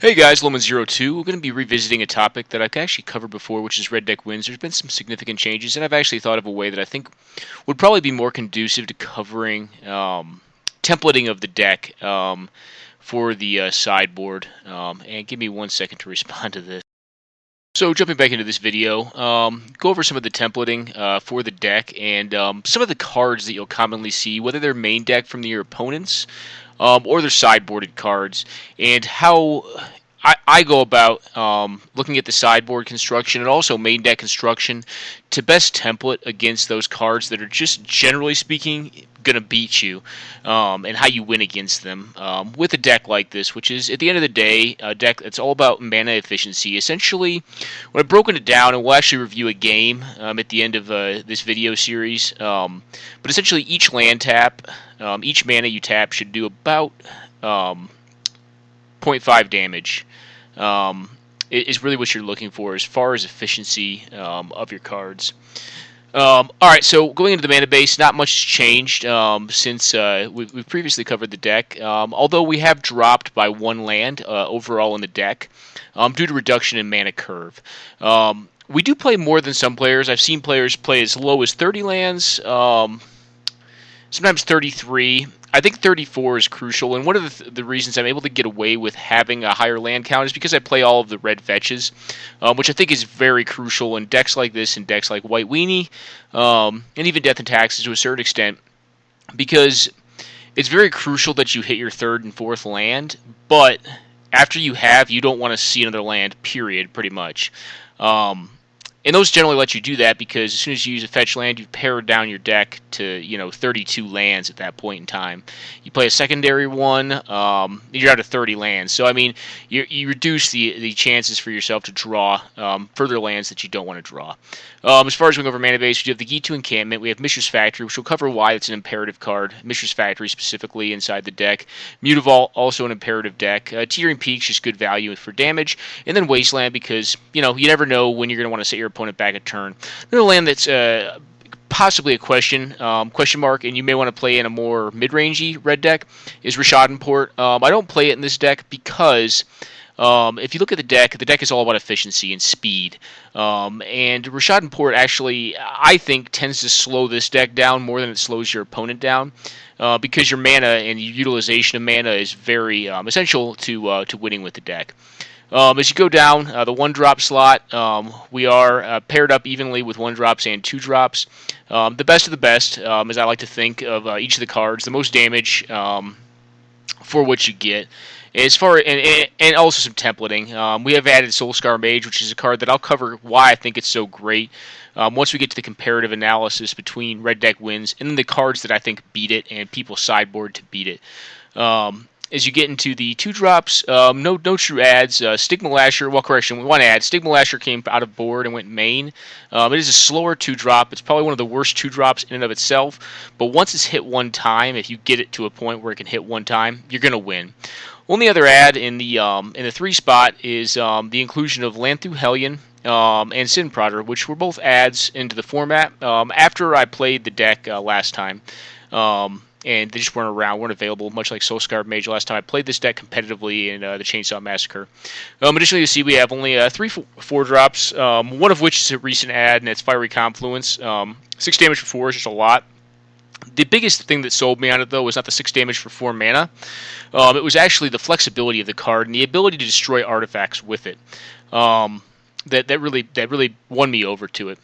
Hey guys, Loman02. We're going to be revisiting a topic that I've actually covered before, which is red deck wins. There's been some significant changes, and I've actually thought of a way that I think would probably be more conducive to covering templating of the deck for the sideboard. And give me 1 second to respond to this. So jumping back into this video, go over some of the templating for the deck and some of the cards that you'll commonly see, whether they're main deck from your opponents or they're sideboarded cards, and how I go about looking at the sideboard construction and also main deck construction to best template against those cards that are just generally speaking going to beat you, and how you win against them with a deck like this, which is at the end of the day a deck that's all about mana efficiency. Essentially, when I've broken it down, and we'll actually review a game at the end of this video series, but essentially each land tap, each mana you tap should do about 0.5 damage. Is really what you're looking for as far as efficiency of your cards. Alright, so going into the mana base, not much has changed since we've previously covered the deck, although we have dropped by one land overall in the deck due to reduction in mana curve. We do play more than some players. I've seen players play as low as 30 lands, sometimes 33. I think 34 is crucial, and one of the reasons I'm able to get away with having a higher land count is because I play all of the red fetches, which I think is very crucial in decks like this and decks like White Weenie, and even Death and Taxes to a certain extent, because it's very crucial that you hit your third and fourth land, but after you don't want to see another land, period, pretty much. And those generally let you do that because as soon as you use a fetch land, you've pared down your deck to 32 lands at that point in time. You play a secondary one, you're down to 30 lands. So I mean, you reduce the chances for yourself to draw further lands that you don't want to draw. As far as going over mana base, we have the Gitu Encampment. We have Mishra's Factory, which will cover why it's an imperative card. Mishra's Factory specifically inside the deck. Mutavault, also an imperative deck. Tearing Peaks, just good value for damage. And then Wasteland, because you never know when you're going to want to set your opponent back a turn. Another land that's possibly a question mark, and you may want to play in a more mid-rangey red deck, is Rishadan I don't play it in this deck because if you look at the deck is all about efficiency and speed. And Rishadan actually, I think, tends to slow this deck down more than it slows your opponent down. Because your mana and your utilization of mana is very essential to winning with the deck. As you go down the 1-drop slot, we are paired up evenly with 1-drops and 2-drops. The best of the best, as I like to think of each of the cards, the most damage for what you get. As far and also some templating, we have added Soulscar Mage, which is a card that I'll cover why I think it's so great once we get to the comparative analysis between red deck wins and then the cards that I think beat it and people sideboard to beat it. As you get into the 2-drops, no true adds. Stigma Lasher, well, correction, one ad. Stigma Lasher came out of board and went main. It is a slower 2-drop. It's probably one of the worst 2-drops in and of itself. But once it's hit one time, if you get it to a point where it can hit one time, you're going to win. Only other ad in the 3 spot is the inclusion of Lanthu Hellion and Sin Prodder, which were both adds into the format after I played the deck last time. And they just weren't available, much like Soulscar Mage last time I played this deck competitively in the Chainsaw Massacre. Additionally, you see we have only 3 4-drops, one of which is a recent ad, and it's Fiery Confluence. 6 damage for 4 is just a lot. The biggest thing that sold me on it, though, was not the 6 damage for 4 mana. It was actually the flexibility of the card and the ability to destroy artifacts with it. That really won me over to it.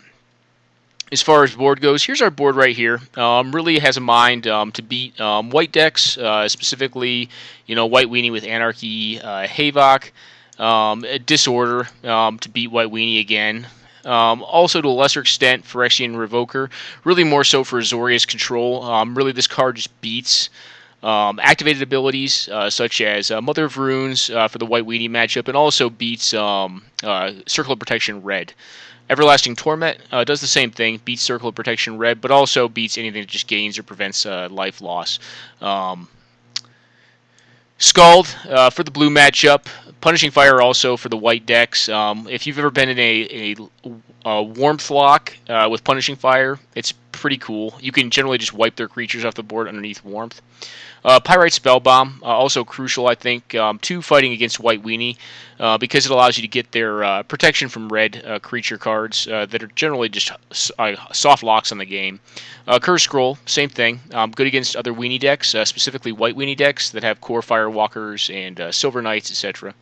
As far as board goes, here's our board right here. Really has a mind to beat white decks, specifically, White Weenie with Anarchy, Havok, Disorder to beat White Weenie again. Also, to a lesser extent, Phyrexian Revoker. Really more so for Azorius control. Really, this card just beats activated abilities such as Mother of Runes for the White Weenie matchup, and also beats Circle of Protection Red. Everlasting Torment does the same thing, beats Circle of Protection Red, but also beats anything that just gains or prevents life loss. Scald for the blue matchup, Punishing Fire also for the white decks. If you've ever been in a Warmth lock with Punishing Fire, it's pretty cool. You can generally just wipe their creatures off the board underneath Warmth. Pyrite Spellbomb, also crucial, I think, to fighting against White Weenie, because it allows you to get their protection from red creature cards that are generally just soft locks on the game. Curse Scroll, same thing, good against other Weenie decks, specifically White Weenie decks that have Core Firewalkers and Silver Knights, etc.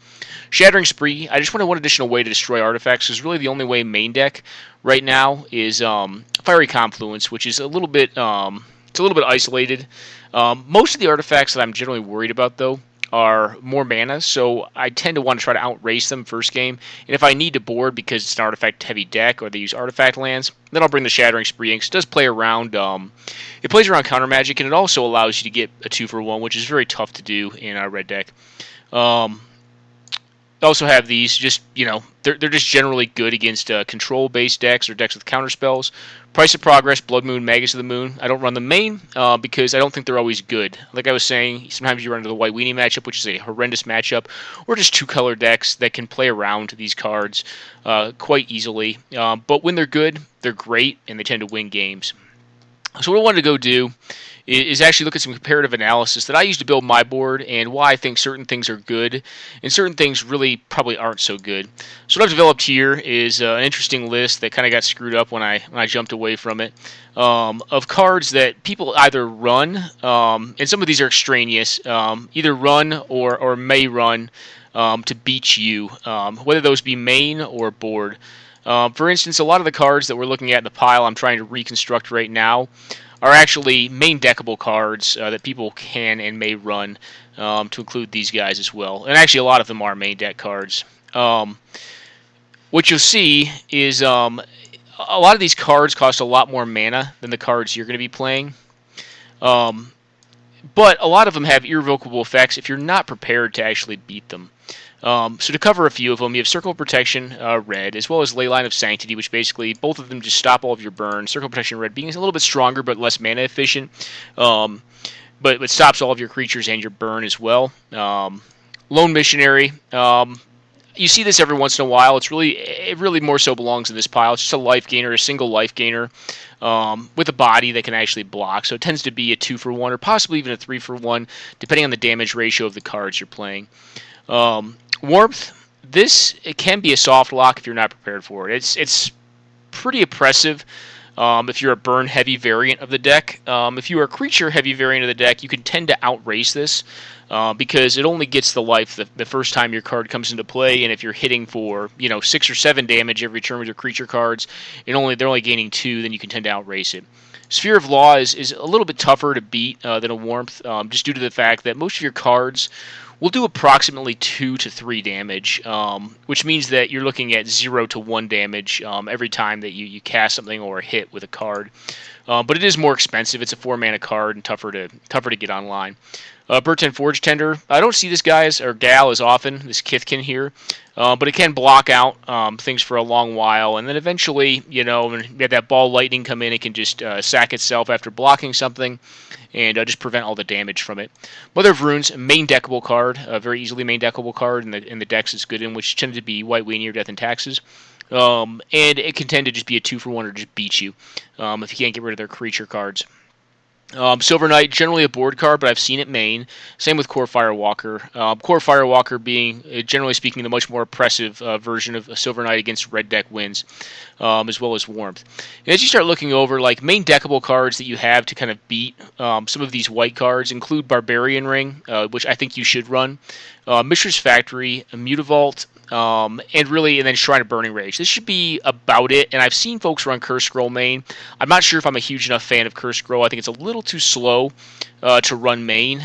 Shattering Spree, I just wanted one additional way to destroy artifacts, because really the only way main deck right now is Fiery Confluence, which is a little bit isolated. Most of the artifacts that I'm generally worried about, though, are more mana, so I tend to want to try to outrace them first game. And if I need to board because it's an artifact-heavy deck or they use artifact lands, then I'll bring the Shattering Spree in, 'cause it does play around. It plays around counter magic, and it also allows you to get a 2-for-1, which is very tough to do in a red deck. Also have these, just, they're just generally good against control-based decks or decks with counterspells. Price of Progress, Blood Moon, Magus of the Moon. I don't run the main because I don't think they're always good. Like I was saying, sometimes you run into the White Weenie matchup, which is a horrendous matchup, or just two-color decks that can play around these cards quite easily. But when they're good, they're great, and they tend to win games. So what I wanted to go do is actually look at some comparative analysis that I use to build my board and why I think certain things are good and certain things really probably aren't so good. So what I've developed here is an interesting list that kind of got screwed up when I jumped away from it, of cards that people either run, and some of these are extraneous, either run or may run to beat you, whether those be main or board. For instance, a lot of the cards that we're looking at in the pile I'm trying to reconstruct right now are actually main deckable cards that people can and may run, to include these guys as well. And actually a lot of them are main deck cards. What you'll see is a lot of these cards cost a lot more mana than the cards you're going to be playing. But a lot of them have irrevocable effects if you're not prepared to actually beat them. So to cover a few of them, you have Circle of Protection, red, as well as Leyline of Sanctity, which basically, both of them just stop all of your burn. Circle of Protection red being a little bit stronger, but less mana efficient. But it stops all of your creatures and your burn as well. Lone Missionary, you see this every once in a while. It really more so belongs in this pile. It's just a life gainer, a single life gainer, with a body that can actually block. So it tends to be a 2-for-1 or possibly even a 3-for-1, depending on the damage ratio of the cards you're playing. Warmth, it can be a soft lock if you're not prepared for it. It's pretty oppressive if you're a burn-heavy variant of the deck. If you are a creature-heavy variant of the deck, you can tend to outrace this because it only gets the life the first time your card comes into play, and if you're hitting for 6 or 7 damage every turn with your creature cards, they're only gaining 2, then you can tend to outrace it. Sphere of Law is a little bit tougher to beat than a Warmth, just due to the fact that most of your cards will do approximately 2 to 3 damage, which means that you're looking at 0 to 1 damage every time that you cast something or hit with a card. But it is more expensive. It's a 4-mana card and tougher to get online. Burton Forge Tender. I don't see this guy or gal as often, this Kithkin here, but it can block out things for a long while, and then eventually, when you have that ball lightning come in, it can just sack itself after blocking something, and just prevent all the damage from it. Mother of Runes, main deckable card, a very easily main deckable card in the decks it's good in, which tend to be White Weenie or Death and Taxes. And it can tend to just be a 2-for-1 or just beat you if you can't get rid of their creature cards. Silver Knight, generally a board card, but I've seen it main. Same with Core Firewalker. Core Firewalker being, generally speaking, the much more oppressive version of a Silver Knight against red deck wins, as well as Warmth. And as you start looking over, main deckable cards that you have to kind of beat some of these white cards include Barbarian Ring, which I think you should run, Mishra's Factory, Mutavault, and then Shrine of Burning Rage. This should be about it, and I've seen folks run Curse Scroll main. I'm not sure if I'm a huge enough fan of Curse Scroll. I think it's a little too slow to run main.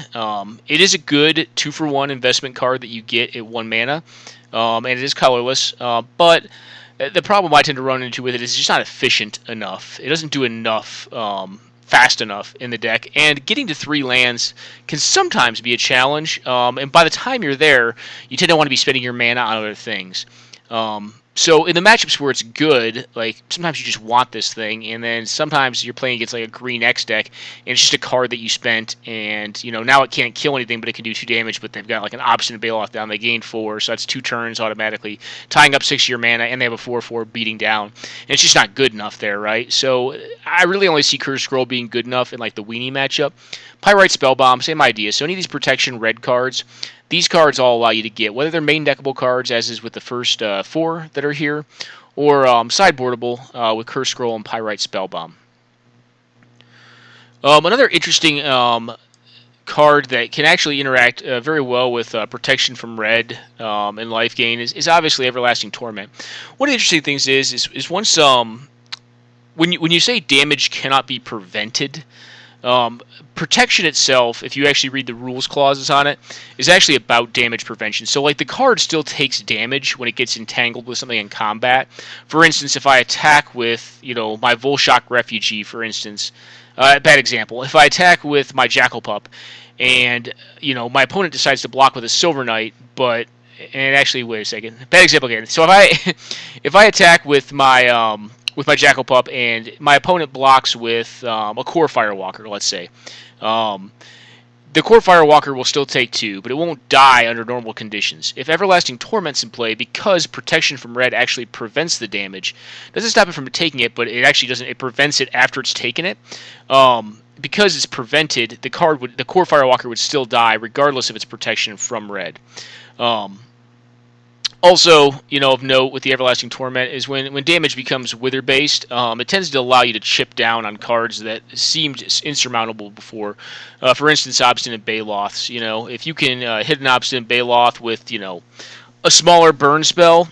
It is a good 2-for-1 investment card that you get at 1 mana, and it is colorless, but the problem I tend to run into with it is it's just not efficient enough. It doesn't do enough fast enough in the deck, and getting to 3 lands can sometimes be a challenge, and by the time you're there, you tend to want to be spending your mana on other things. So in the matchups where it's good, like sometimes you just want this thing, and then sometimes you're playing against like a green X deck, and it's just a card that you spent, and now it can't kill anything, but it can do 2 damage. But they've got like an Obstinate Bailoff down, they gain 4, so that's 2 turns automatically, tying up 6 of your mana, and they have a 4/4 beating down, and it's just not good enough there, right? So I really only see Curse Scroll being good enough in like the weenie matchup. Pyrite Spellbomb, same idea. So any of these protection red cards, these cards all allow you to get, whether they're main deckable cards, as is with the first 4 that are here, or sideboardable with Curse Scroll and Pyrite Spellbomb. Another interesting card that can actually interact very well with protection from red and life gain is obviously Everlasting Torment. One of the interesting things is once when you say damage cannot be prevented, protection itself, if you actually read the rules clauses on it, is actually about damage prevention. So like the card still takes damage when it gets entangled with something in combat. For instance, if I attack with my Volshock Refugee, for instance, bad example. If I attack with my Jackal Pup, and my opponent decides to block with a Silver Knight, and actually wait a second, bad example again. So if I attack with my Jackal Pup, and my opponent blocks with a Core Firewalker, let's say. The Core Firewalker will still take 2, but it won't die under normal conditions. If Everlasting Torment's in play, because protection from red actually prevents the damage, doesn't stop it from taking it, but it actually doesn't. It prevents it after it's taken it. Because it's prevented, the Core Firewalker would still die regardless of its protection from red. Also, of note with the Everlasting Torment is when damage becomes Wither-based, it tends to allow you to chip down on cards that seemed insurmountable before. For instance, Obstinate Bailoffs. If you can hit an Obstinate Bailoff with, a smaller burn spell,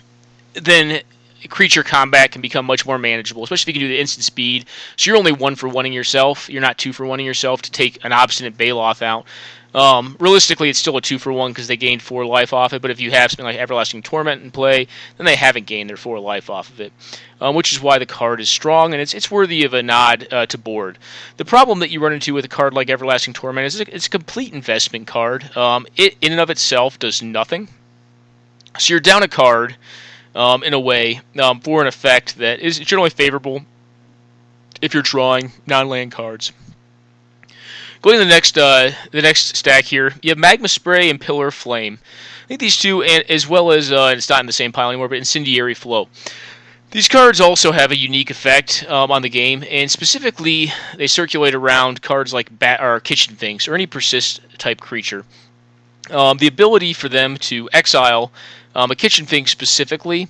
then creature combat can become much more manageable, especially if you can do the instant speed. So you're only 1-for-1ing yourself. You're not 2-for-1ing yourself to take an Obstinate Bailoff out. Realistically, it's still a 2-for-1 because they gained 4 life off it, but if you have something like Everlasting Torment in play, then they haven't gained their 4 life off of it, which is why the card is strong, and it's worthy of a nod to board. The problem that you run into with a card like Everlasting Torment is it's a complete investment card. It, in and of itself, does nothing. So you're down a card, in a way, for an effect that is generally favorable if you're drawing non-land cards. Going to the next stack here, you have Magma Spray and Pillar of Flame. I think these two, as well as it's not in the same pile anymore, but Incendiary Flow. These cards also have a unique effect on the game, and specifically, they circulate around cards like Kitchen Finks or any persist type creature. The ability for them to exile a Kitchen Fink specifically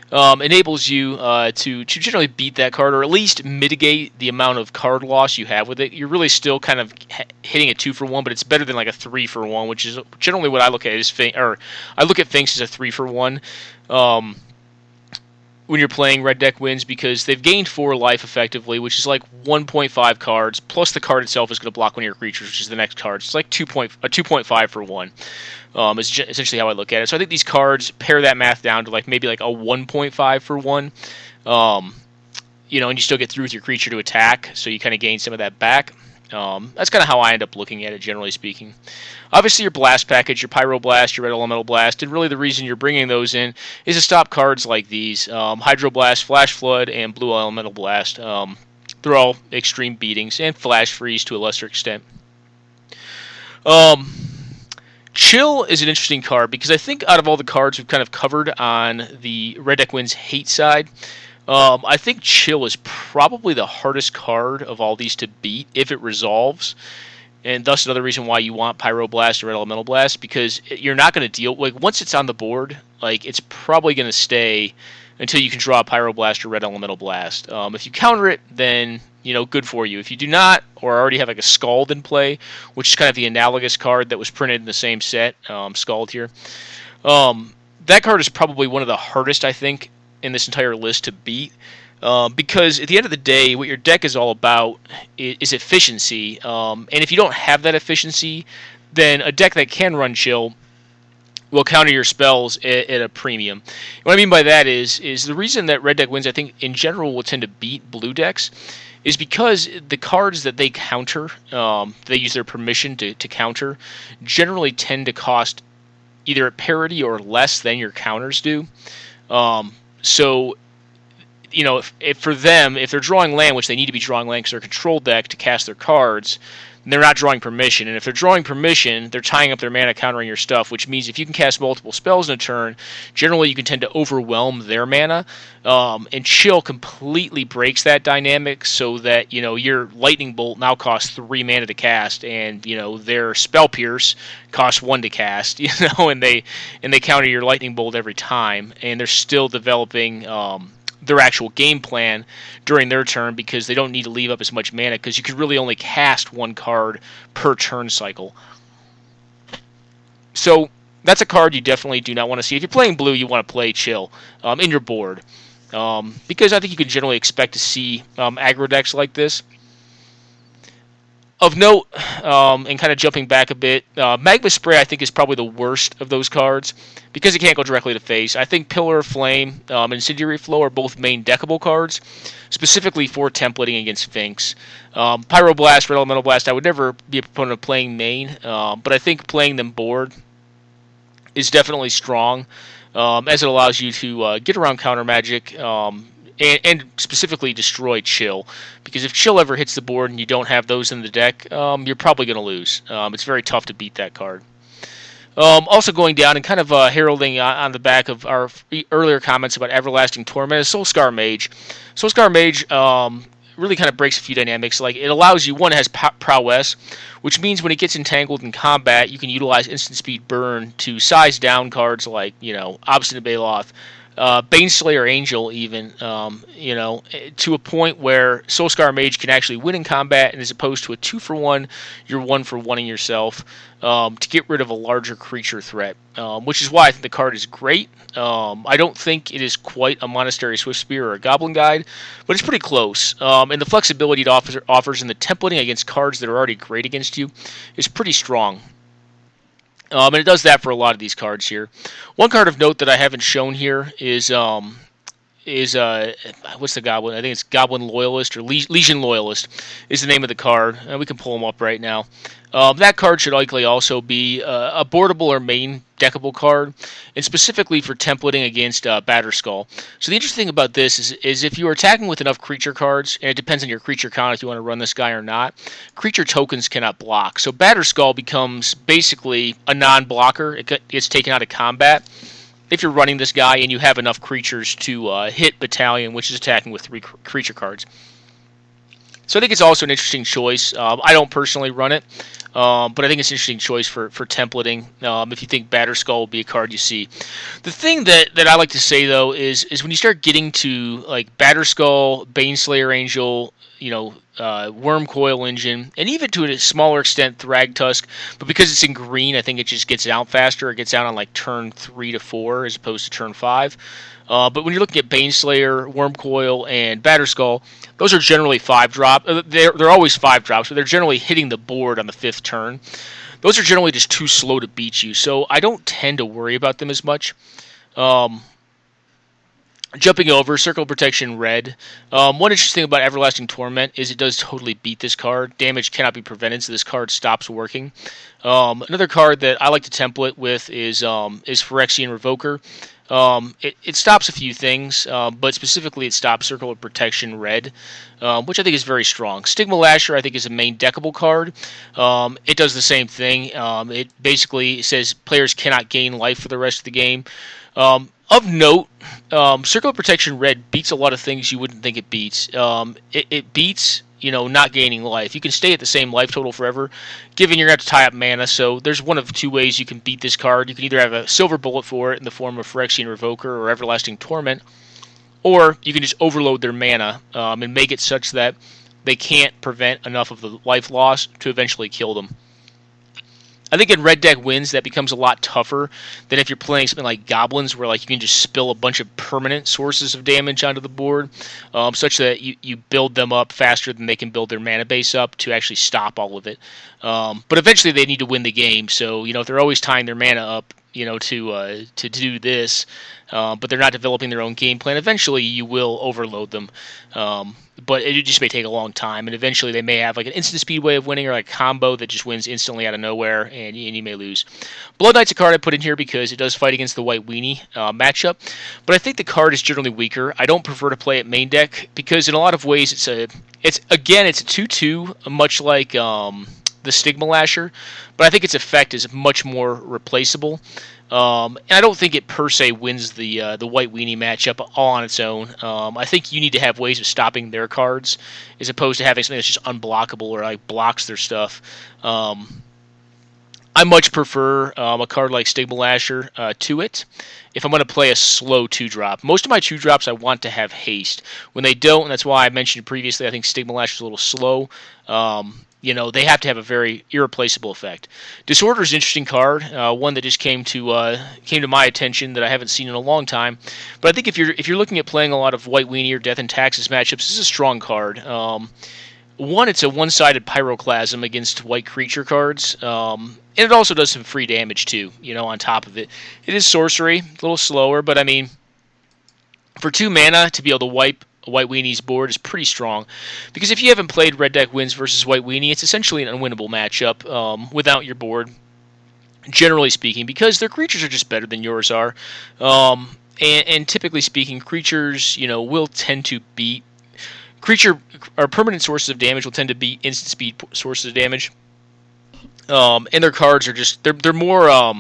enables you to generally beat that card, or at least mitigate the amount of card loss you have with it. You're really still kind of hitting a 2-for-1, but it's better than like a 3-for-1, which is generally what I look at I look at Finks as a 3-for-1 when you're playing Red Deck Wins, because they've gained 4 life effectively, which is like 1.5 cards, plus the card itself is going to block one of your creatures, which is the next card. So it's like 2.5 for 1. Is essentially how I look at it. So I think these cards pare that math down to maybe a 1.5 for 1. And you still get through with your creature to attack, so you kind of gain some of that back. That's kind of how I end up looking at it, generally speaking. Obviously, your Blast package, your Pyroblast, your Red Elemental Blast, and really the reason you're bringing those in is to stop cards like these. Hydroblast, Flash Flood, and Blue Elemental Blast. They're all extreme beatings, and Flash Freeze to a lesser extent. Chill is an interesting card, because I think out of all the cards we've kind of covered on the Red Deck Wins hate side, I think Chill is probably the hardest card of all these to beat if it resolves, and thus another reason why you want Pyroblast or Red Elemental Blast, because you're not going to deal once it's on the board, it's probably going to stay until you can draw a Pyroblast or Red Elemental Blast. If you counter it, then good for you. If you do not, or already have a Scald in play, which is kind of the analogous card that was printed in the same set, Scald here, that card is probably one of the hardest, I think, in this entire list to beat, because at the end of the day, what your deck is all about is efficiency, and if you don't have that efficiency, then a deck that can run Chill will counter your spells at a premium. What I mean by that is the reason that Red Deck Wins, I think, in general will tend to beat blue decks is because the cards that they counter, they use their permission to counter, generally tend to cost either at parity or less than your counters do. So if for them, if they're drawing land, which they need to be drawing land because they're control deck to cast their cards, they're not drawing permission. And if they're drawing permission, they're tying up their mana, countering your stuff, which means if you can cast multiple spells in a turn, generally you can tend to overwhelm their mana. And Chill completely breaks that dynamic so that, your Lightning Bolt now costs 3 mana to cast, and, their Spell Pierce costs 1 to cast, and they counter your Lightning Bolt every time, and they're still developing their actual game plan during their turn because they don't need to leave up as much mana because you could really only cast 1 card per turn cycle. So that's a card you definitely do not want to see. If you're playing blue, you want to play Chill in your board because I think you can generally expect to see aggro decks like this. Of note, and kind of jumping back a bit, Magma Spray I think is probably the worst of those cards because it can't go directly to face. I think Pillar of Flame and Incendiary Flow are both main deckable cards, specifically for templating against Sphinx. Pyroblast, Red Elemental Blast, I would never be a proponent of playing main, but I think playing them board is definitely strong, as it allows you to get around counter magic, and specifically destroy Chill. Because if Chill ever hits the board and you don't have those in the deck, you're probably going to lose. It's very tough to beat that card. Also going down and kind of heralding on the back of our earlier comments about Everlasting Torment is Soulscar Mage. Soulscar Mage really kind of breaks a few dynamics. Like, it allows you, one, it has prowess, which means when it gets entangled in combat, you can utilize instant speed burn to size down cards like, Obstinate Baloth, Baneslayer Angel even, to a point where Soulscar Mage can actually win in combat, and as opposed to a 2-for-1, you're 1-for-1ing yourself to get rid of a larger creature threat, which is why I think the card is great. I don't think it is quite a Monastery Swiftspear or a Goblin Guide, but it's pretty close. And the flexibility it offers in the templating against cards that are already great against you is pretty strong. And it does that for a lot of these cards here. One card of note that I haven't shown here is what's the Goblin? I think it's Goblin Loyalist or Legion Loyalist is the name of the card. We can pull them up right now. That card should likely also be a boardable or main deckable card, and specifically for templating against Batterskull. So the interesting thing about this is if you are attacking with enough creature cards, and it depends on your creature count if you want to run this guy or not, creature tokens cannot block. So Batterskull becomes basically a non-blocker. It gets taken out of combat if you're running this guy and you have enough creatures to hit Battalion, which is attacking with 3 creature cards. So I think it's also an interesting choice. I don't personally run it, but I think it's an interesting choice for templating if you think Batterskull will be a card you see. The thing that I like to say, though, is when you start getting to like Batterskull, Baneslayer Angel, Wormcoil Engine, and even to a smaller extent Thragtusk, but because it's in green, I think it just gets out faster. It gets out on like turn 3 to 4 as opposed to turn 5. But when you're looking at Baneslayer, Wormcoil, and Batterskull, those are generally 5-drop. They're always 5-drops, but they're generally hitting the board on the 5th turn. Those are generally just too slow to beat you, so I don't tend to worry about them as much. Jumping over, Circle of Protection Red. One interesting thing about Everlasting Torment is it does totally beat this card. Damage cannot be prevented, so this card stops working. Another card that I like to template with is Phyrexian Revoker. It stops a few things, but specifically it stops Circle of Protection Red, which I think is very strong. Stigma Lasher I think is a main deckable card. It does the same thing. It basically says players cannot gain life for the rest of the game. Of note, Circle of Protection Red beats a lot of things you wouldn't think it beats. It beats, not gaining life. You can stay at the same life total forever, given you're going to have to tie up mana, so there's one of 2 ways you can beat this card. You can either have a silver bullet for it in the form of Phyrexian Revoker or Everlasting Torment, or you can just overload their mana and make it such that they can't prevent enough of the life loss to eventually kill them. I think in red deck wins, that becomes a lot tougher than if you're playing something like Goblins, where you can just spill a bunch of permanent sources of damage onto the board, such that you build them up faster than they can build their mana base up to actually stop all of it. But eventually they need to win the game, so if they're always tying their mana up, to do this, but they're not developing their own game plan. Eventually, you will overload them, but it just may take a long time, and eventually they may have like an instant speed way of winning or like a combo that just wins instantly out of nowhere, and you may lose. Blood Knight's a card I put in here because it does fight against the White Weenie matchup, but I think the card is generally weaker. I don't prefer to play it main deck because in a lot of ways it's a 2/2, much like the Stigma Lasher, but I think its effect is much more replaceable. And I don't think it per se wins the White Weenie matchup all on its own. I think you need to have ways of stopping their cards as opposed to having something that's just unblockable or like blocks their stuff. I much prefer a card like Stigma Lasher to it if I'm going to play a slow 2-drop. Most of my 2-drops I want to have haste. When they don't, and that's why I mentioned previously, I think Stigma Lasher is a little slow. They have to have a very irreplaceable effect. Disorder is an interesting card, one that just came to my attention that I haven't seen in a long time. But I think if you're looking at playing a lot of White Weenie or Death and Taxes matchups, this is a strong card. One, it's a one-sided Pyroclasm against white creature cards, and it also does some free damage too. On top of it, it is sorcery, a little slower, but I mean, for 2 mana to be able to wipe White Weenie's board is pretty strong, because if you haven't played Red Deck Wins versus White Weenie, it's essentially an unwinnable matchup without your board, generally speaking, because their creatures are just better than yours are, and typically speaking, creatures will tend to beat creature or permanent sources of damage will tend to beat instant speed sources of damage, and their cards are just they're more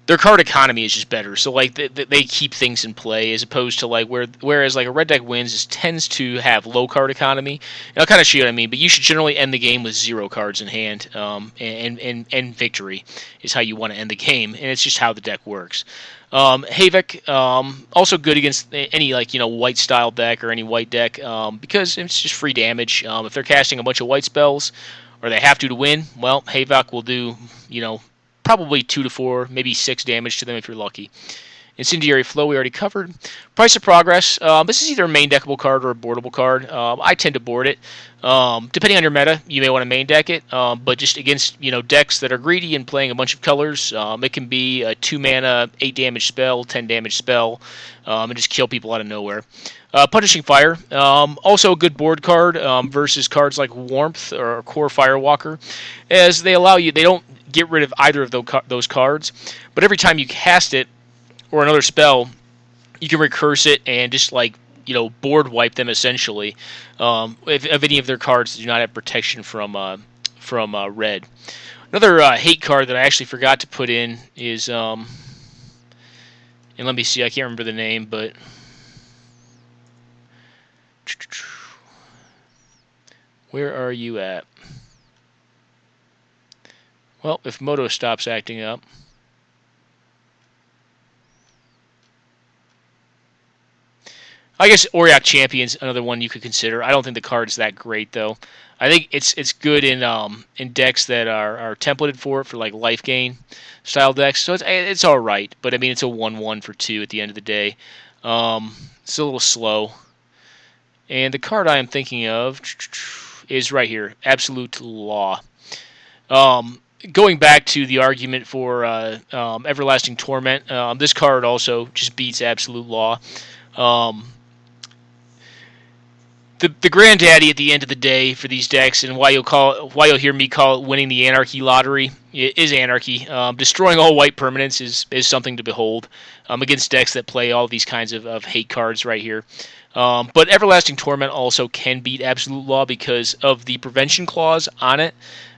their card economy is just better. So like they keep things in play as opposed to like whereas like a Red Deck Wins tends to have low card economy. And I'll kind of show you what I mean, but you should generally end the game with 0 cards in hand, and victory is how you want to end the game, and it's just how the deck works. Havok, also good against any white style deck or any white deck, because it's just free damage. If they're casting a bunch of white spells or they have to win, well, Havok will do probably 2 to 4, maybe 6 damage to them if you're lucky. Incendiary Flow we already covered. Price of Progress. This is either a main deckable card or a boardable card. I tend to board it. Depending on your meta, you may want to main deck it. But just against decks that are greedy and playing a bunch of colors, it can be a 2 mana, 8 damage spell, 10 damage spell, and just kill people out of nowhere. Punishing Fire. Also a good board card versus cards like Warmth or Core Firewalker, as they don't get rid of either of those cards, but every time you cast it or another spell, you can recurse it and just board wipe them essentially. If any of their cards do not have protection from red. Another hate card that I actually forgot to put in is and let me see, I can't remember the name, but where are you at? Well, if Moto stops acting up. I guess Auriok Champion's another one you could consider. I don't think the card's that great, though. I think it's good in decks that are templated for it, for like life gain style decks. So it's all right, but I mean it's a 1/1 for 2 at the end of the day. It's a little slow. And the card I am thinking of is right here, Absolute Law. Going back to the argument for Everlasting Torment, this card also just beats Absolute Law. The granddaddy at the end of the day for these decks, and why you'll hear me call it winning the Anarchy Lottery, is Anarchy. Destroying all white permanents is something to behold against decks that play all these kinds of hate cards right here. But Everlasting Torment also can beat Absolute Law because of the prevention clause on it.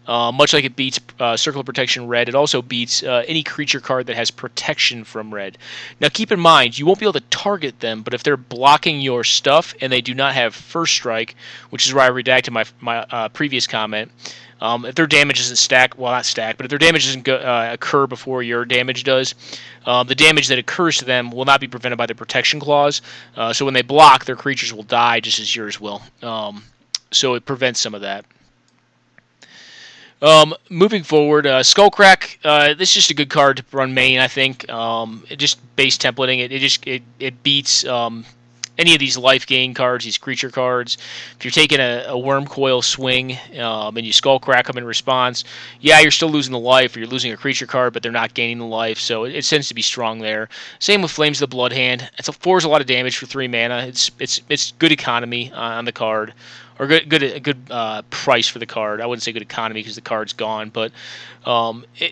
Much like it beats Circle of Protection Red, it also beats any creature card that has protection from red. Now keep in mind, you won't be able to target them, but if they're blocking your stuff and they do not have First Strike, which is why I redacted my previous comment, if their damage doesn't stack, well not stack, but if their damage doesn't occur before your damage does, the damage that occurs to them will not be prevented by the Protection Clause, so when they block, their creatures will die just as yours will. So it prevents some of that. Moving forward, Skullcrack. This is just a good card to run main, I think. It just base templating. It beats any of these life gain cards, these creature cards. If you're taking a worm coil swing and you skull crack them in response, yeah, you're still losing the life, or you're losing a creature card, but they're not gaining the life, so it tends to be strong there. Same with Flames of the Blood Hand. It's a 4 is a lot of damage for 3 mana. It's good economy on the card, or good price for the card. I wouldn't say good economy because the card's gone, but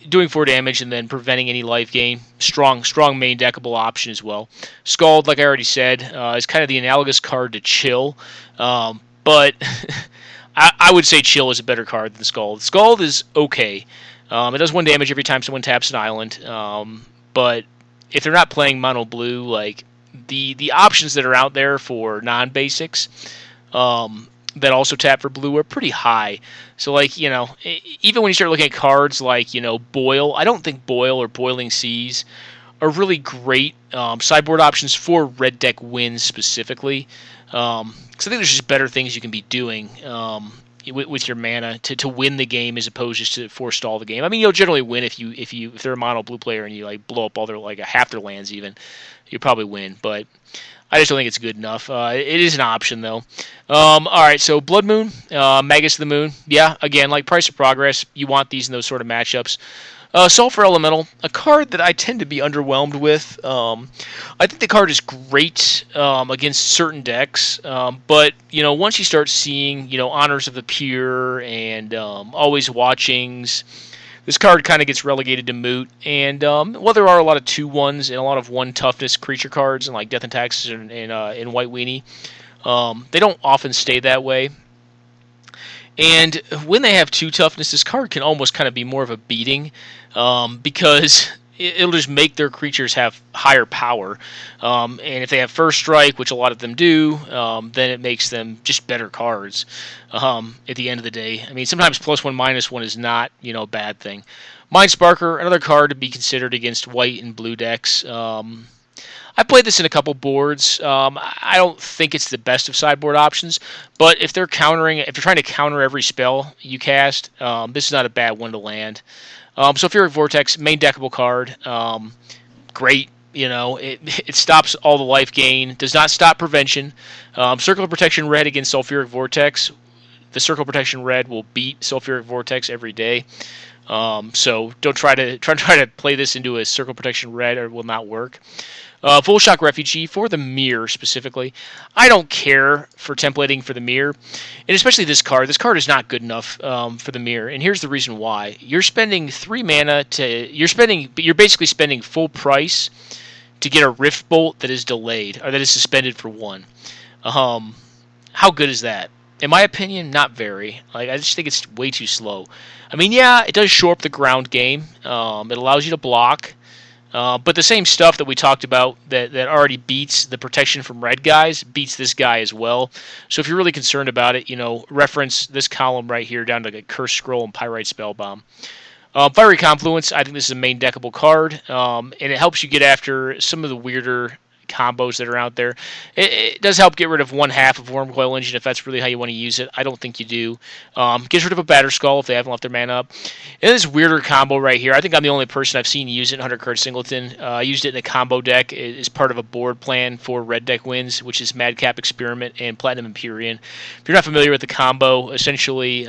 doing 4 damage and then preventing any life gain, strong main deckable option as well. Scald, like I already said, is kind of the analogous card to Chill, but I would say Chill is a better card than Scald. Scald is okay. It does 1 damage every time someone taps an island, but if they're not playing mono blue, like the options that are out there for non-basics that also tap for blue are pretty high. So, like, even when you start looking at cards like, Boil, I don't think Boil or Boiling Seas are really great sideboard options for red deck wins specifically. Because I think there's just better things you can be doing with your mana to win the game as opposed just to forestall the game. I mean, you'll generally win if they're a mono blue player and you like blow up all their half their lands even. You'll probably win, but I just don't think it's good enough. It is an option, though. All right, so Blood Moon, Magus of the Moon. Yeah, again, like Price of Progress, you want these in those sort of matchups. Sulfur Elemental, a card that I tend to be underwhelmed with. I think the card is great against certain decks, but once you start seeing Honors of the Pure and Always Watchings, this card kind of gets relegated to moot. And while there are a lot of 2/1s and a lot of 1 toughness creature cards and like Death and Taxes and White Weenie, they don't often stay that way. And when they have 2 toughness, this card can almost kind of be more of a beating because it'll just make their creatures have higher power. And if they have First Strike, which a lot of them do, then it makes them just better cards at the end of the day. I mean, sometimes +1, -1 is not, a bad thing. Mind Sparker, another card to be considered against white and blue decks. I played this in a couple boards. I don't think it's the best of sideboard options, but if they're trying to counter every spell you cast, this is not a bad one to land. Sulfuric Vortex, main deckable card, great. It stops all the life gain, does not stop prevention. Circle of Protection Red against Sulfuric Vortex. The Circle of Protection Red will beat Sulfuric Vortex every day. So don't try to play this into a Circle of Protection Red, or it will not work. Full Shock Refugee for the Mirror specifically. I don't care for templating for the Mirror, and especially this card. This card is not good enough for the Mirror, and here's the reason why. You're spending 3 mana you're basically spending full price to get a Rift Bolt that is delayed, or that is suspended for 1. How good is that? In my opinion, not very. I just think it's way too slow. I mean, yeah, it does shore up the ground game. It allows you to block. But the same stuff that we talked about that already beats the protection from red guys beats this guy as well. So if you're really concerned about it, reference this column right here down to Curse Scroll and Pyrite Spellbomb. Fiery Confluence, I think this is a main deckable card, and it helps you get after some of the weirder combos that are out there. It does help get rid of 1/2 of Wormcoil Engine if that's really how you want to use it. I don't think you do. Gets rid of a Batter Skull if they haven't left their mana up. And this weirder combo right here, I think I'm the only person I've seen use it in 100 card Singleton. I used it in a combo deck as part of a board plan for red deck wins, which is Madcap Experiment and Platinum Empyrean. If you're not familiar with the combo, essentially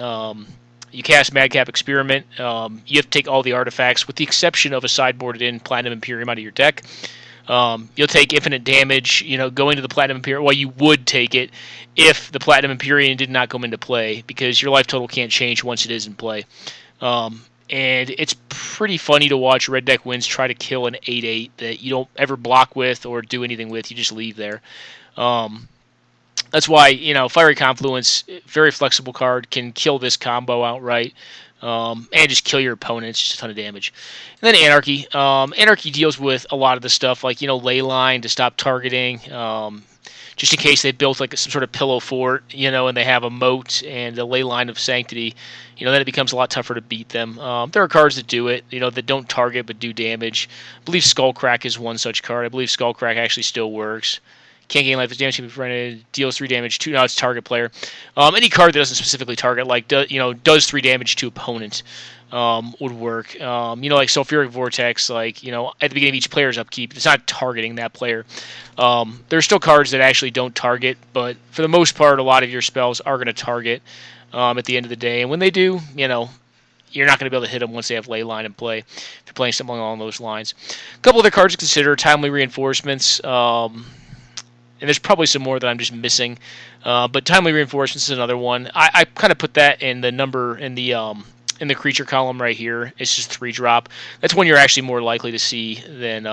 you cast Madcap Experiment. You have to take all the artifacts with the exception of a sideboarded in Platinum Empyrean out of your deck. You'll take infinite damage, going to the Platinum Empyrean. Well, you would take it if the Platinum Empyrean did not come into play, because your life total can't change once it is in play. And it's pretty funny to watch red deck wins try to kill an 8/8 that you don't ever block with or do anything with. You just leave there. That's why, Fiery Confluence, very flexible card, can kill this combo outright. And just kill your opponent. It's just a ton of damage. And then Anarchy. Anarchy deals with a lot of the stuff like, Leyline to stop targeting. Just in case they built like some sort of pillow fort, and they have a moat and a Leyline of Sanctity, then it becomes a lot tougher to beat them. There are cards that do it, that don't target but do damage. I believe Skullcrack is one such card. I believe Skullcrack actually still works. Can't gain life as damage can be prevented. Deals 3 damage to it's target player. Any card that doesn't specifically target, like does 3 damage to opponent, would work. Like Sulfuric Vortex, like at the beginning of each player's upkeep, it's not targeting that player. There's still cards that actually don't target, but for the most part, a lot of your spells are going to target at the end of the day. And when they do, you're not going to be able to hit them once they have Leyline in play if you're playing something along those lines. A couple other cards to consider: Timely Reinforcements. And there's probably some more that I'm just missing. But Timely Reinforcements is another one. I kind of put that in the number in the creature column right here. It's just 3-drop. That's one you're actually more likely to see than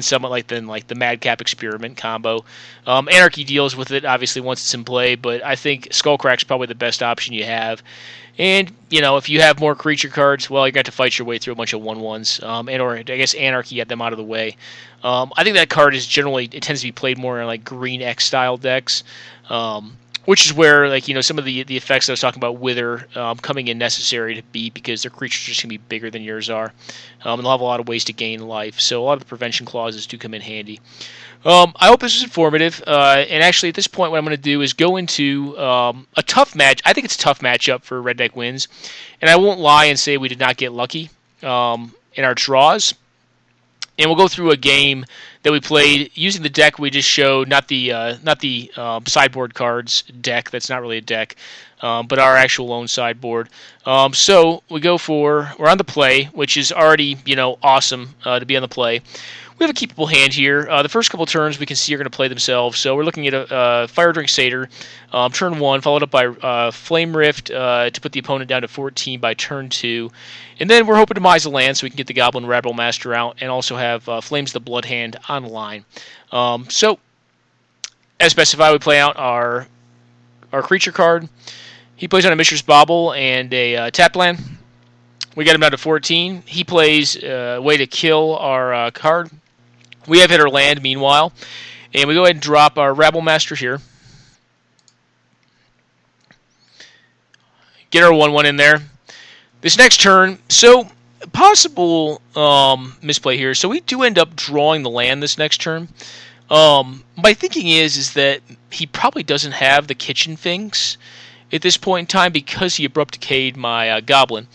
somewhat like the Madcap Experiment combo. Anarchy deals with it obviously once it's in play, but I think Skullcrack's probably the best option you have. And if you have more creature cards, well, you're going to have to fight your way through a bunch of 1/1s, or I guess Anarchy, get them out of the way. I think that card is it tends to be played more in like Green X style decks, which is where some of the effects that I was talking about Wither coming in necessary to beat, because their creatures are just going to be bigger than yours are, and they'll have a lot of ways to gain life. So a lot of the prevention clauses do come in handy. I hope this was informative, and actually at this point what I'm going to do is go into a tough match. I think it's a tough matchup for Red Deck wins, and I won't lie and say we did not get lucky in our draws. And we'll go through a game that we played using the deck we just showed, not the sideboard cards deck. That's not really a deck, but our actual own sideboard. So we're on the play, which is already awesome to be on the play. We have a keepable hand here. The first couple turns we can see are going to play themselves. So we're looking at a Fire Drink Satyr, turn 1, followed up by Flame Rift to put the opponent down to 14 by turn 2. And then we're hoping to mize a land so we can get the Goblin Rabble Master out and also have Flames the Blood Hand on the line. So, as specified, we play out our creature card. He plays on a Mishra's Bauble and a tap land. We got him down to 14. He plays a way to kill our card. We have hit our land, meanwhile. And we go ahead and drop our Rabble Master here. Get our 1/1 in there. This next turn, so possible misplay here. So we do end up drawing the land this next turn. My thinking is that he probably doesn't have the kitchen things at this point in time because he abrupt decayed my Goblin.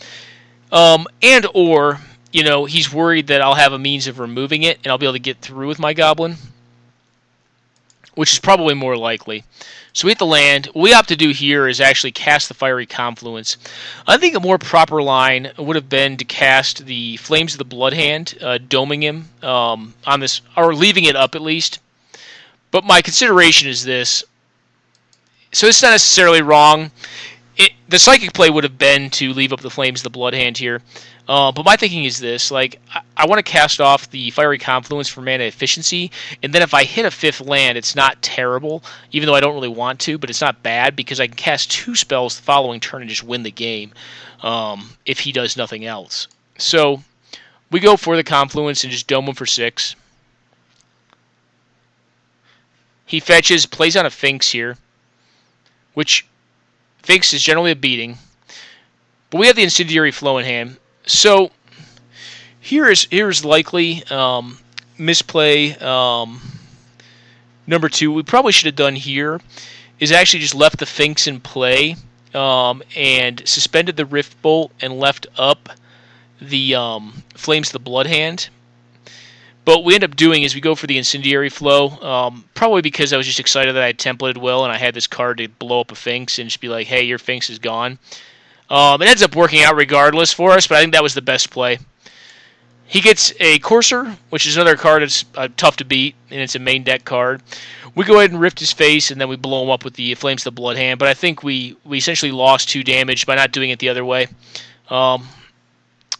He's worried that I'll have a means of removing it and I'll be able to get through with my Goblin, which is probably more likely. So we hit the land. What we opt to do here is actually cast the Fiery Confluence. I think a more proper line would have been to cast the Flames of the Blood Hand, doming him on this, or leaving it up at least. But my consideration is this. So it's not necessarily wrong. The psychic play would have been to leave up the Flames of the Blood Hand here. But my thinking is this, I want to cast off the Fiery Confluence for mana efficiency, and then if I hit a 5th land, it's not terrible, even though I don't really want to, but it's not bad, because I can cast 2 spells the following turn and just win the game, if he does nothing else. So, we go for the Confluence and just dome him for 6. He fetches, plays on a Finks here, which Finks is generally a beating, but we have the Incendiary Flow in hand. So here's likely misplay number 2. We probably should have done here is actually just left the Finks in play and suspended the Rift Bolt and left up the Flames of the Blood Hand. But what we end up doing is we go for the Incendiary Flow, probably because I was just excited that I had templated well and I had this card to blow up a Finks and just be like, hey, your Finks is gone. It ends up working out regardless for us, but I think that was the best play. He gets a Courser, which is another card that's tough to beat, and it's a main deck card. We go ahead and rift his face, and then we blow him up with the Flames of the Blood Hand, but I think we essentially lost 2 damage by not doing it the other way.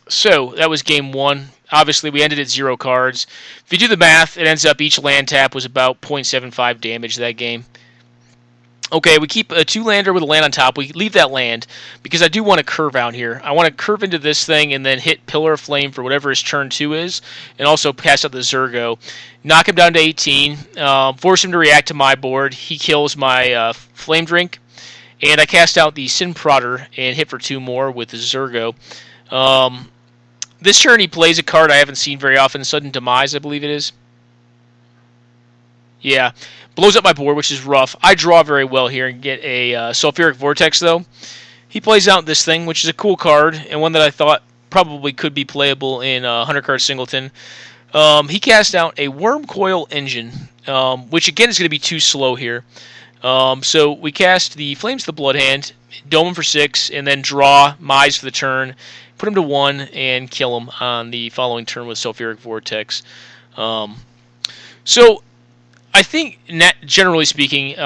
So, that was game 1. Obviously, we ended at 0 cards. If you do the math, it ends up each land tap was about 0.75 damage that game. Okay, we keep a 2-lander with a land on top. We leave that land because I do want to curve out here. I want to curve into this thing and then hit Pillar of Flame for whatever his turn 2 is, and also pass out the Zergo. Knock him down to 18, force him to react to my board. He kills my Flame Drink, and I cast out the Sin Prodder and hit for 2 more with the Zergo. This turn he plays a card I haven't seen very often, Sudden Demise, I believe it is. Yeah, blows up my board, which is rough. I draw very well here and get a Sulfuric Vortex, though. He plays out this thing, which is a cool card, and one that I thought probably could be playable in 100-card Singleton. He cast out a Worm Coil Engine, which again is going to be too slow here. So we cast the Flames the Blood Hand, dome him for 6, and then draw Mize for the turn, put him to 1, and kill him on the following turn with Sulfuric Vortex. So I think, generally speaking,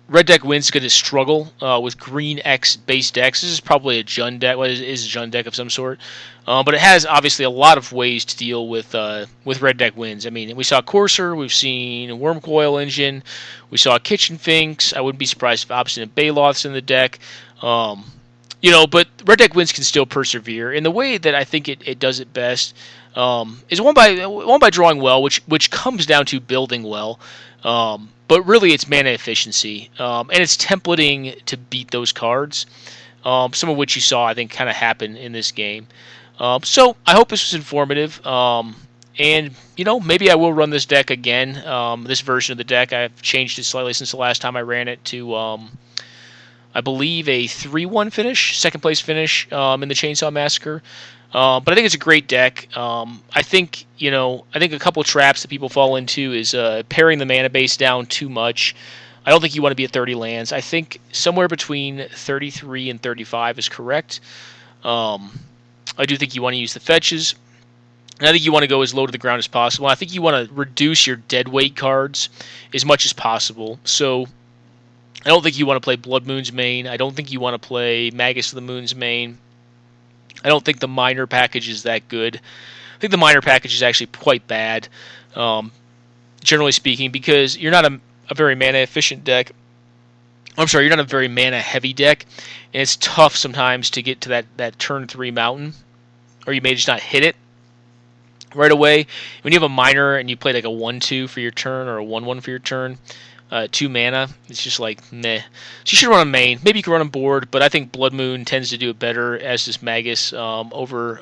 Red deck wins going to struggle with Green X base decks. This is probably a Jund deck. Well, it is a Jund deck of some sort, but it has obviously a lot of ways to deal with Red deck wins. I mean, we saw Courser, we've seen Worm Coil Engine, we saw Kitchen Finks. I wouldn't be surprised if Obstinate Baloth's in the deck. But Red deck wins can still persevere. And the way that I think it does it best is one by drawing well, which comes down to building well. But really, it's mana efficiency, and it's templating to beat those cards, some of which you saw, I think, kind of happen in this game. So I hope this was informative, and maybe I will run this deck again, this version of the deck. I've changed it slightly since the last time I ran it to, I believe, a 3-1 finish, second place finish in the Chainsaw Massacre. But I think it's a great deck. I think a couple of traps that people fall into is paring the mana base down too much. I don't think you want to be at 30 lands. I think somewhere between 33 and 35 is correct. I do think you want to use the fetches. And I think you want to go as low to the ground as possible. I think you want to reduce your dead weight cards as much as possible. So I don't think you want to play Blood Moon's main. I don't think you want to play Magus of the Moon's main. I don't think the minor package is that good. I think the minor package is actually quite bad, generally speaking, because you're not a very mana efficient deck. I'm sorry, you're not a very mana heavy deck, and it's tough sometimes to get to that turn 3 mountain, or you may just not hit it right away. When you have a minor and you play like a 1-2 for your turn or a 1-1 for your turn, 2 mana, it's just like meh. So you should run a main. Maybe you can run a board, but I think Blood Moon tends to do it better, as does Magus, over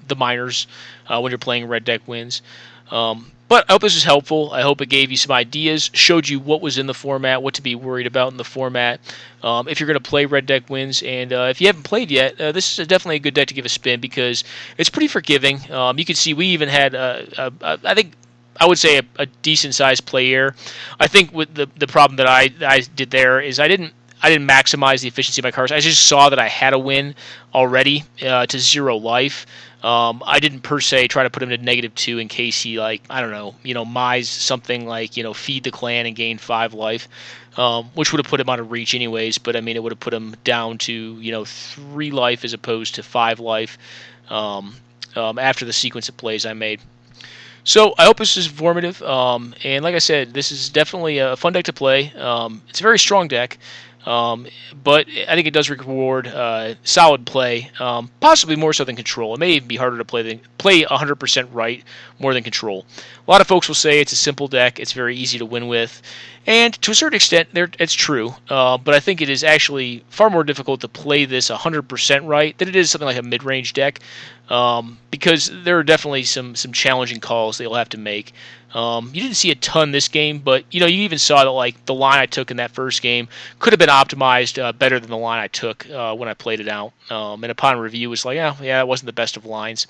the minors when you're playing red deck wins. But I hope this was helpful. I hope it gave you some ideas, showed you what was in the format, what to be worried about in the format. If you're going to play red deck wins, and if you haven't played yet, this is definitely a good deck to give a spin because it's pretty forgiving. You can see we even had, I think, I would say a decent-sized player. I think with the problem that I did there is I didn't maximize the efficiency of my cards. I just saw that I had a win already to 0 life. I didn't per se try to put him to -2 in case he Mize something like feed the clan and gain 5 life, which would have put him out of reach anyways. But I mean, it would have put him down to 3 life as opposed to 5 life after the sequence of plays I made. So I hope this is informative, and like I said, this is definitely a fun deck to play. It's a very strong deck, but I think it does reward solid play, possibly more so than Control. It may even be harder to play 100% right more than Control. A lot of folks will say it's a simple deck, it's very easy to win with, and to a certain extent, it's true, but I think it is actually far more difficult to play this 100% right than it is something like a mid-range deck, because there are definitely some challenging calls that you'll have to make. You didn't see a ton this game, but you even saw that like the line I took in that first game could have been optimized better than the line I took when I played it out. And upon review, it was like, yeah, it wasn't the best of lines.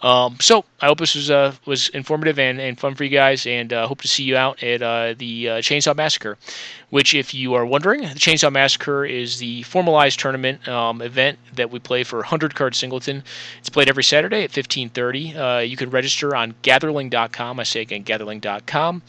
So I hope this was informative and fun for you guys, and hope to see you out at the Chainsaw Massacre, which, if you are wondering, the Chainsaw Massacre is the formalized tournament event that we play for 100-card Singleton. It's played every Saturday at 15:30. You can register on Gatherling.com. I say again, Gatherling.com.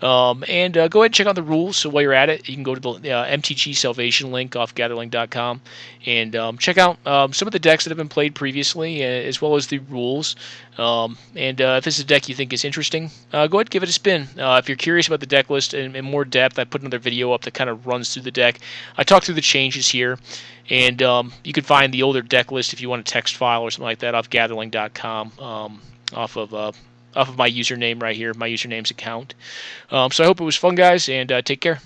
And go ahead and check out the rules. So while you're at it, you can go to the MTG Salvation link off Gatherling.com and check out some of the decks that have been played previously, as well as the rules. And if this is a deck you think is interesting, go ahead and give it a spin. If you're curious about the deck list in more depth, I put another video up that kind of runs through the deck. I talk through the changes here, and you can find the older deck list if you want a text file or something like that off Gatherling.com, off of my username right here, my username's account. So I hope it was fun, guys, and take care.